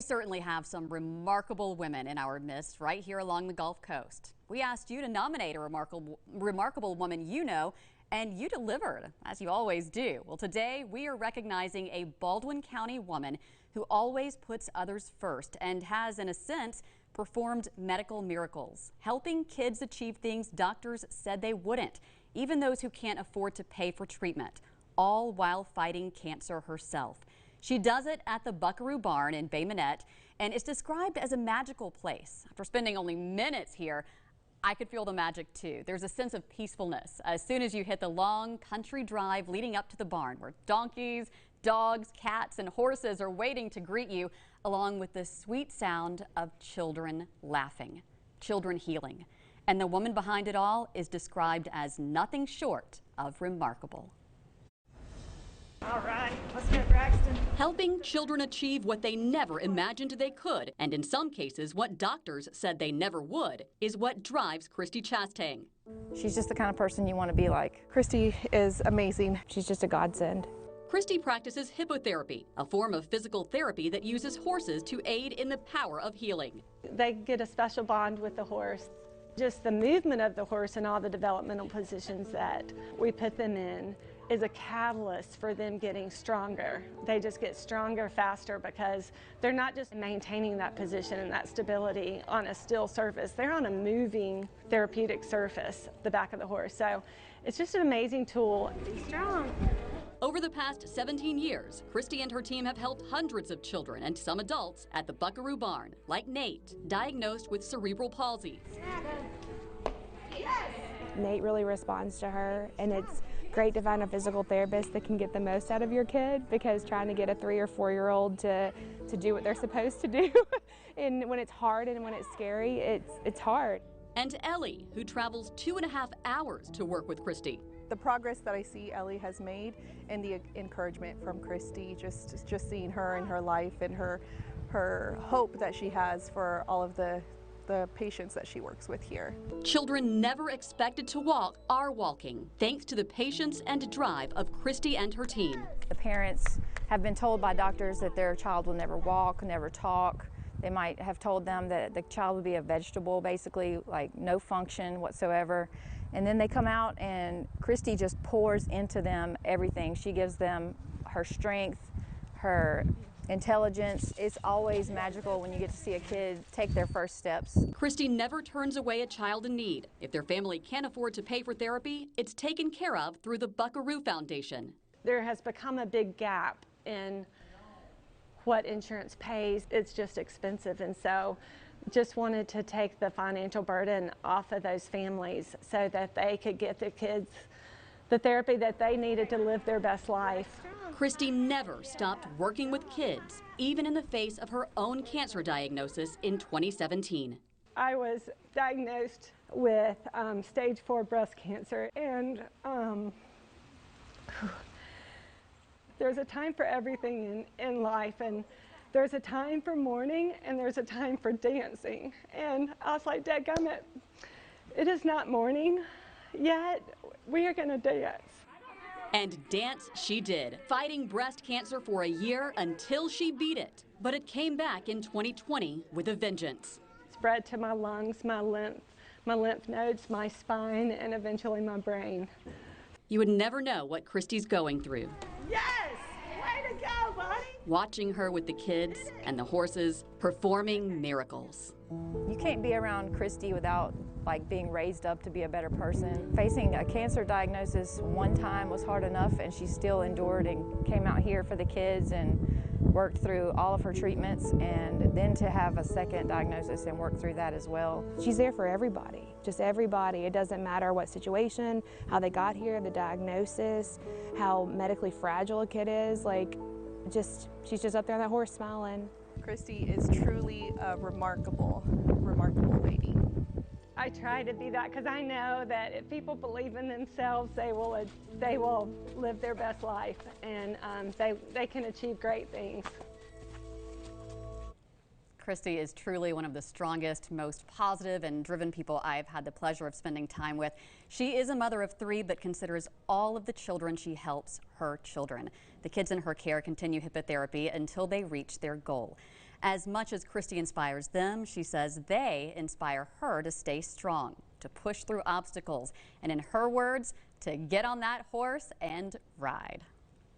We certainly have some remarkable women in our midst right here along the Gulf Coast. We asked you to nominate a remarkable woman you know, and you delivered, as you always do. Well, today we are recognizing a Baldwin County woman who always puts others first and has, in a sense, performed medical miracles, helping kids achieve things doctors said they wouldn't, even those who can't afford to pay for treatment, all while fighting cancer herself. She does it at the Buckaroo Barn in Bay Minette, and it's described as a magical place. After spending only minutes here, I could feel the magic too. There's a sense of peacefulness as soon as you hit the long country drive leading up to the barn, where donkeys, dogs, cats, and horses are waiting to greet you, along with the sweet sound of children laughing, children healing. And the woman behind it all is described as nothing short of remarkable. All right, let's go, Braxton. Helping children achieve what they never imagined they could, and in some cases what doctors said they never would, is what drives Christy Chastain. She's just the kind of person you want to be like. Christy is amazing. She's just a godsend. Christy practices hippotherapy, a form of physical therapy that uses horses to aid in the power of healing. They get a special bond with the horse. Just the movement of the horse and all the developmental positions that we put them in is a catalyst for them getting stronger. They just get stronger faster because they're not just maintaining that position and that stability on a still surface. They're on a moving therapeutic surface, the back of the horse. So it's just an amazing tool. Be strong. Over the past 17 years, Christy and her team have helped hundreds of children and some adults at the Buckaroo Barn, like Nate, diagnosed with cerebral palsy. Nate really responds to her, and it's great to find a physical therapist that can get the most out of your kid, because trying to get a 3 or 4-year-old to do what they're supposed to do, and when it's hard and when it's scary, it's hard. And Ellie, who travels 2.5 hours to work with Christy. The progress that I see Ellie has made and the encouragement from Christy, just seeing her and her life and her hope that she has for all of the patients that she works with here. Children never expected to walk are walking, thanks to the patience and drive of Christy and her team. The parents have been told by doctors that their child will never walk, never talk. They might have told them that the child would be a vegetable, basically, like no function whatsoever. And then they come out and Christy just pours into them everything. She gives them her strength, her intelligence. It's always magical when you get to see a kid take their first steps. Christy never turns away a child in need. If their family can't afford to pay for therapy, it's taken care of through the Buckaroo Foundation. There has become a big gap in what insurance pays. It's just expensive, and so just wanted to take the financial burden off of those families so that they could get the kids the therapy that they needed to live their best life. Christy never stopped working with kids, even in the face of her own cancer diagnosis in 2017. I was diagnosed with stage 4 breast cancer, and there's a time for everything in life, and there's a time for mourning and there's a time for dancing. And I was like, dadgummit, it is not mourning yet. We are going to dance. And dance she did, fighting breast cancer for a year until she beat it. But it came back in 2020 with a vengeance. Spread to my lungs, my lymph nodes, my spine, and eventually my brain. You would never know what Christy's going through. Yes! Way to go, buddy! Watching her with the kids and the horses, performing miracles. You can't be around Christy without being raised up to be a better person. Facing a cancer diagnosis one time was hard enough, and she still endured and came out here for the kids and worked through all of her treatments, and then to have a second diagnosis and work through that as well. She's there for everybody, just everybody. It doesn't matter what situation, how they got here, the diagnosis, how medically fragile a kid is. She's just up there on that horse smiling. Christy is truly a remarkable lady. I try to be that because I know that if people believe in themselves, they will live their best life, and they can achieve great things. Christy is truly one of the strongest, most positive and driven people I've had the pleasure of spending time with. She is a mother of 3, but considers all of the children she helps her children. The kids in her care continue hippotherapy until they reach their goal. As much as Christy inspires them, she says they inspire her to stay strong, to push through obstacles, and in her words, to get on that horse and ride.